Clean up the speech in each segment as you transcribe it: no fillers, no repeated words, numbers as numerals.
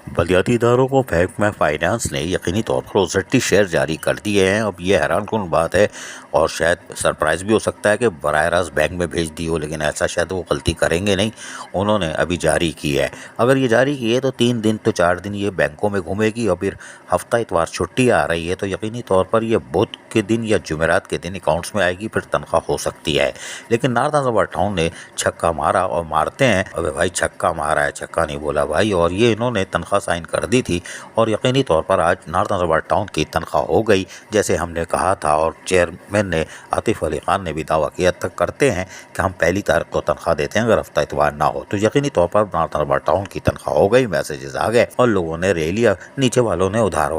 बलदियाती इदारों को बैंक में फाइनेंस ने यकीनी तौर पर ओजट्टी शेयर जारी कर दिए हैं। अब ये हैरानकुन बात है और शायद सरप्राइज़ भी हो सकता है कि बराह रास्त बैंक में भेज दी हो, लेकिन ऐसा शायद वो गलती करेंगे नहीं। उन्होंने अभी जारी की है। अगर ये जारी की है तो 3 दिन तो 4 दिन ये बैंकों में घूमेगी और फिर हफ्ता इतवार छुट्टी आ रही है, तो यकीनी तौर पर ये बुध के दिन या जुमेरात के दिन अकाउंट्स में आएगी, फिर तनख्वाह हो सकती है। लेकिन नॉर्दर्न ज़बर टाउन ने छक्का मारा और मारते हैं। अबे भाई छक्का मारा है, छक्का नहीं बोला भाई। और ये इन्होंने तनख्वाह साइन कर दी थी और यकीनी तौर पर आज नॉर्दर्न ज़बर टाउन की तनख्वाह हो गई जैसे हमने कहा था। और चेयरमैन ने आतिफ अली खान ने भी दावा किया तक करते हैं कि हम पहली तारीख को तनख्वाह देते हैं अगर हफ्ता इतवार ना हो। तो यकीनी तौर पर नॉर्दर्न ज़बर टाउन की तनख्वाह हो गई, मैसेजेस आ गए और लोगों ने ले लिया। नीचे वालों ने उधार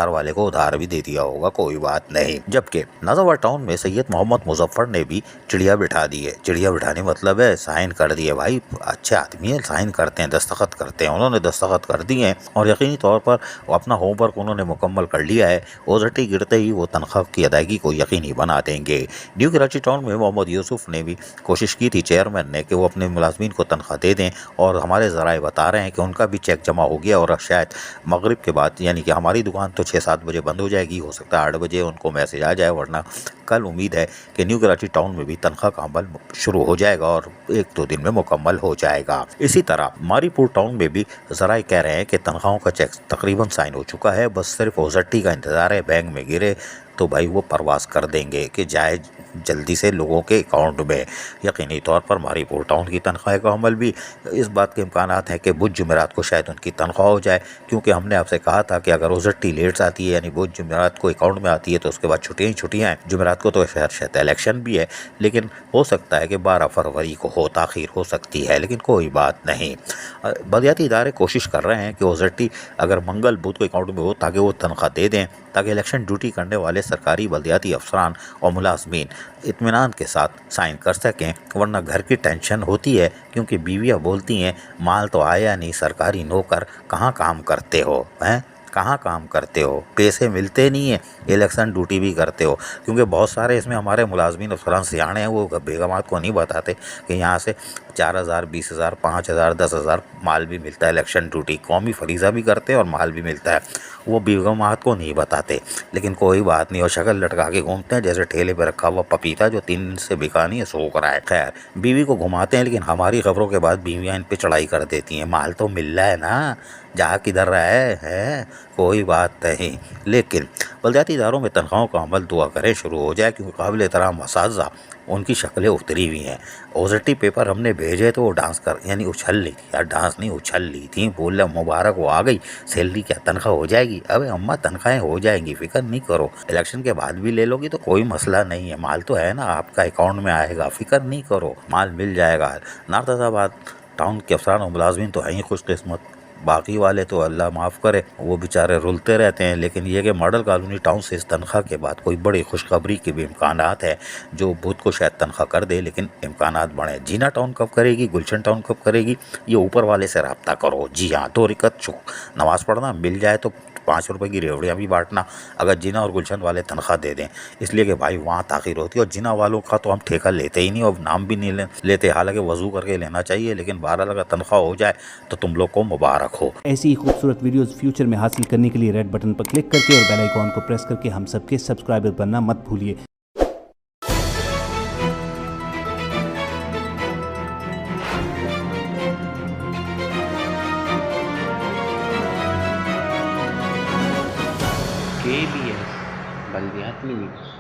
वाले को उधार भी दे दिया होगा, कोई बात नहीं। जबकि नज़ावर टाउन में सैयद मोहम्मद मुजफ्फर ने भी चिड़िया बिठा दी है। चिड़िया बिठाने मतलब है साइन कर दिए। भाई अच्छे आदमी है, साइन करते हैं, दस्तखत करते हैं। उन्होंने दस्तखत कर दिए हैं और यकीनी तौर पर अपना होमवर्क उन्होंने मुकम्मल कर लिया है। ओजटी गिरते ही वो तनख्वाह की अदायगी को यकीनी बना देंगे। न्यू कराची टाउन में मोहम्मद यूसुफ ने भी कोशिश की थी चेयरमैन ने कि वो अपने मुलाजमीन को तनख्वाह दे दें और हमारे ज़राए बता रहे हैं कि उनका भी चेक जमा हो गया और शायद मगरिब के बाद, यानी कि हमारी दुकान तो 6-7 बजे बंद हो जाएगी, हो सकता है 8 बजे उनको मैसेज आ जाए, वरना कल उम्मीद है कि न्यू कराची टाउन में भी तनख्वाह का अमल शुरू हो जाएगा और 1-2 दिन में मुकम्मल हो जाएगा। इसी तरह मारीपुर टाउन में भी ज़राए कह रहे हैं कि तनख्वाहों का चेक तकरीबन साइन हो चुका है, बस सिर्फ ओजट्टी का इंतज़ार है। बैंक में गिरे तो भाई वो परवास कर देंगे कि जाए जल्दी से लोगों के अकाउंट में। यकीनी तौर पर मारीपुर टाउन की तनख्वाह का अमल भी इस बात के इम्कानात हैं कि बुध जुमेरात को शायद उनकी तनख्वाह हो जाए, क्योंकि हमने आपसे कहा था कि अगर ओजट्टी लेट्स आती है यानी बुध जुमेरात को अकाउंट में आती है तो उसके बाद छुट्टियाँ हैं। जुमेरात को तो शायद इलेक्शन भी है, लेकिन हो सकता है कि 12 फरवरी को हो, ताख़ीर हो सकती है, लेकिन कोई बात नहीं। बलदियाती इदारे कोशिश कर रहे हैं कि ओजट्टी अगर मंगल बुध को अकाउंट में हो ताकि वो तनख्वाह दे दें, ताकि इलेक्शन ड्यूटी करने वाले सरकारी बलदियाती अफसरान और मुलाजमीन इत्मीनान के साथ साइन कर सकें। वरना घर की टेंशन होती है, क्योंकि बीवियाँ बोलती हैं माल तो आया नहीं, सरकारी नौकर कहाँ काम करते हो, हैं कहाँ काम करते हो, पैसे मिलते नहीं है, इलेक्शन ड्यूटी भी करते हो। क्योंकि बहुत सारे इसमें हमारे मुलाजमीन अफसरान सियाणे हैं, वो बेगमात को नहीं बताते कि यहाँ से 4,000, 20,000, 5,000, 10,000 माल भी मिलता है। इलेक्शन ड्यूटी कौमी फरीज़ा भी करते हैं और माल भी मिलता है, वो बेगमात को नहीं बताते। लेकिन कोई बात नहीं, और शक्ल लटका के घूमते हैं जैसे ठेले पर रखा हुआ पपीता जो 3 दिन से बिका नहीं है, सोख रहा है। खैर, बीवी को घुमाते हैं, लेकिन हमारी खबरों के बाद बीवियाँ इन पर चढ़ाई कर देती हैं। माल तो मिल रहा है ना, जा किधर रहा है कोई बात नहीं। लेकिन बलदियाती इदारों में तनख्वाहों का अमल दुआ करें शुरू हो जाए, क्योंकि काबिल एहतराम असातिज़ा उनकी शक्लें उतरी हुई हैं। ओजट्टी पेपर हमने भेजे तो वो डांस कर यानी उछल ली थी यार, डांस नहीं उछल ली थी। बोल मुबारक वो आ गई, सैलरी क्या तनख्वाह हो जाएगी? अबे अम्मा तनख्वाहें हो जाएंगी, फिक्र नहीं करो। इलेक्शन के बाद भी ले लोगी तो कोई मसला नहीं है, माल तो है ना आपका अकाउंट में आएगा, फिक्र नहीं करो, माल मिल जाएगा। नारदाबाद टाउन के अफसरान और मुलाजमीन तो हैं ही खुशकिस्मत, बाकी वाले तो अल्लाह माफ़ करे, वो बेचारे रुलते रहते हैं। लेकिन ये कि मॉडल कॉलोनी टाउन से इस तनख्वाह के बाद कोई बड़ी खुशखबरी के भी इम्कानात है, जो बुध को शायद तनख्वाह कर दे, लेकिन इम्कानात बढ़े। जीना टाउन कब करेगी, गुलशन टाउन कब करेगी, ये ऊपर वाले से रब्ता करो। जी हाँ, 2 रकात नमाज़ पढ़ना, मिल जाए तो 5 रुपए की रेवड़ियाँ भी बांटना, अगर जिना और गुलशन वाले तनख्वाह दे दें, इसलिए कि भाई वहाँ ताख़ीर होती है। और जिना वालों का तो हम ठेका लेते ही नहीं और नाम भी नहीं लेते, हालांकि वजू करके लेना चाहिए। लेकिन 12 अगर तनख्वाह हो जाए तो तुम लोग को मुबारक हो। ऐसी ही खूबसूरत वीडियोस फ्यूचर में हासिल करने के लिए रेड बटन पर क्लिक करके और बेल आइकॉन को प्रेस करके हम सबके सब्सक्राइबर बनना मत भूलिए। KBS बलदियाती न्यूज़।